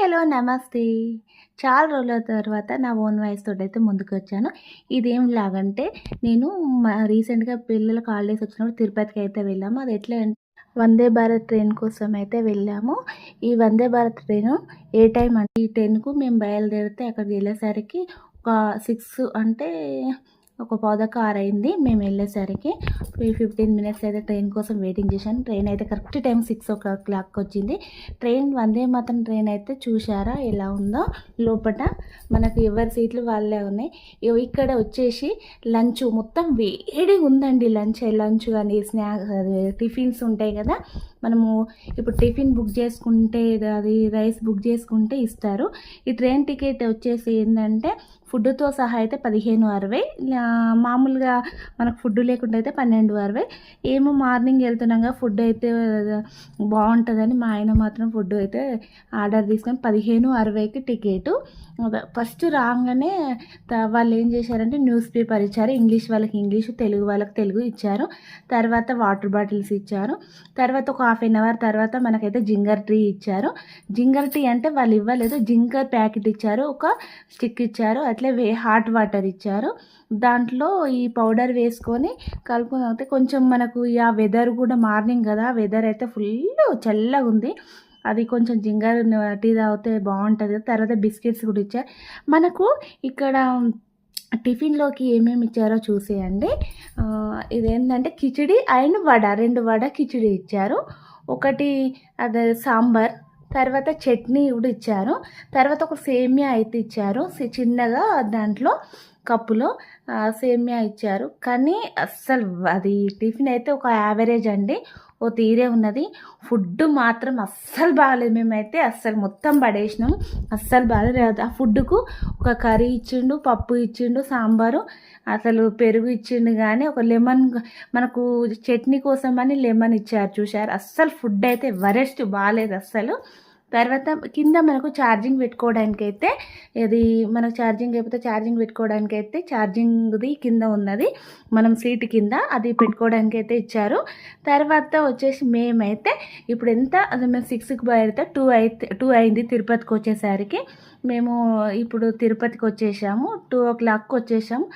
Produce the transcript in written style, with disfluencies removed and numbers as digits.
Hello! నమస్తే. చాలా రోజుల తర్వాత నా ఓన్ వాయిస్ తోటైతే ముందుకొచ్చాను. ఇదేం లాగంటే నేను రీసెంట్‌గా పిల్లలకి హాలిడేస్ వచ్చినప్పుడు తిరుపతికైతే వెళ్ళాము. అది ఎట్లా అంటే వందే భారత్ ట్రైన్ కోసం అయితే వెళ్ళాము. ఈ వందే భారత్ ట్రైను ఏ టైం అంటే ఈ 10కు మేము బయలుదేరితే అక్కడికి వెళ్ళేసరికి ఒక 6 అంటే ఒక పావుతక్కువ 6 అయింది మేము వెళ్ళేసరికి. 15 మినిట్స్ అయితే ట్రైన్ కోసం వెయిటింగ్ చేశాను. ట్రైన్ అయితే కరెక్ట్ టైం 6:00 వచ్చింది. ట్రైన్ వందే మాతరం ట్రైన్ అయితే చూసారా ఎలా ఉందో లోపట మనకు ఎవరి సీట్లు వాళ్ళే ఉన్నాయి. ఇక్కడ వచ్చేసి లంచ్ మొత్తం వేడిగా ఉందండి. లంచ్ కానీ స్నాక్స్ అది టిఫిన్స్ ఉంటాయి కదా, మనము ఇప్పుడు టిఫిన్ బుక్ చేసుకుంటే అది రైస్ బుక్ చేసుకుంటే ఇస్తారు. ఈ ట్రైన్ టికెట్ వచ్చేసి ఏంటంటే ఫుడ్తో సహా అయితే 15.60, మామూలుగా మనకు ఫుడ్ లేకుండా అయితే 12.60. ఏమో మార్నింగ్ వెళ్తున్నాగా ఫుడ్ అయితే బాగుంటుందని మా ఆయన మాత్రం ఫుడ్ అయితే ఆర్డర్ తీసుకొని 15.60కి టికెట్. ఫస్ట్ రాగానే వాళ్ళు ఏం చేశారంటే న్యూస్ పేపర్ ఇచ్చారు. ఇంగ్లీష్ వాళ్ళకి ఇంగ్లీషు, తెలుగు వాళ్ళకి తెలుగు ఇచ్చారు. తర్వాత వాటర్ బాటిల్స్ ఇచ్చారు. తర్వాత ఒక హాఫ్ అన్ అవర్ తర్వాత మనకైతే జింగర్ టీ ఇచ్చారు. జింగర్ టీ అంటే వాళ్ళు ఇవ్వలేదు, జింగర్ ప్యాకెట్ ఇచ్చారు, ఒక స్టిక్ ఇచ్చారు, అట్లే హాట్ వాటర్ ఇచ్చారు. దాంట్లో ఈ పౌడర్ వేసుకొని కలుపుకొని అయితే కొంచెం మనకు ఆ వెదర్ కూడా మార్నింగ్ కదా, వెదర్ అయితే ఫుల్ చల్లగా ఉంది. అది కొంచెం జింగర్ టీ తాగితే బాగుంటుంది. తర్వాత బిస్కెట్స్ కూడా ఇచ్చారు మనకు. ఇక్కడ టిఫిన్లోకి ఏమేమి ఇచ్చారో చూసేయండి. ఇదేంటంటే కిచిడి అండ్ వడ, 2 వడ కిచిడి ఇచ్చారు. ఒకటి అదే సాంబార్, తర్వాత చట్నీ కూడా ఇచ్చారు. తర్వాత ఒక సేమియా అయితే ఇచ్చారు చిన్నగా, దాంట్లో కప్పులో సేమియా ఇచ్చారు. కానీ అస్సలు అది టిఫిన్ అయితే ఒక యావరేజ్ అండి, ఓ తీరే ఉన్నది. ఫుడ్ మాత్రం అస్సలు బాగాలేదు. మేమైతే అస్సలు మొత్తం పడేసినాం, అస్సలు బాగాలేదు. ఆ ఫుడ్కు ఒక కర్రీ ఇచ్చిండు, పప్పు ఇచ్చిండు, సాంబారు, అసలు పెరుగు ఇచ్చిండు, కానీ ఒక లెమన్ మనకు చట్నీ కోసం అని లెమన్ ఇచ్చారు చూశారు. అస్సలు ఫుడ్ అయితే వరెస్ట్, బాగాలేదు అస్సలు. తర్వాత కింద మనకు ఛార్జింగ్ పెట్టుకోవడానికి అయితే, ఇది మనకు ఛార్జింగ్ అయిపోతే ఛార్జింగ్ పెట్టుకోవడానికి అయితే ఛార్జింగ్ది కింద ఉన్నది, మనం సీట్ కింద అది పెట్టుకోవడానికి అయితే ఇచ్చారు. తర్వాత వచ్చేసి మేమైతే ఇప్పుడు ఎంత అది మేము 6కి బయలుదేరితే 2 అయింది తిరుపతికి వచ్చేసరికి. మేము ఇప్పుడు తిరుపతికి వచ్చేసాము, 2 o'clockకి వచ్చేసాము.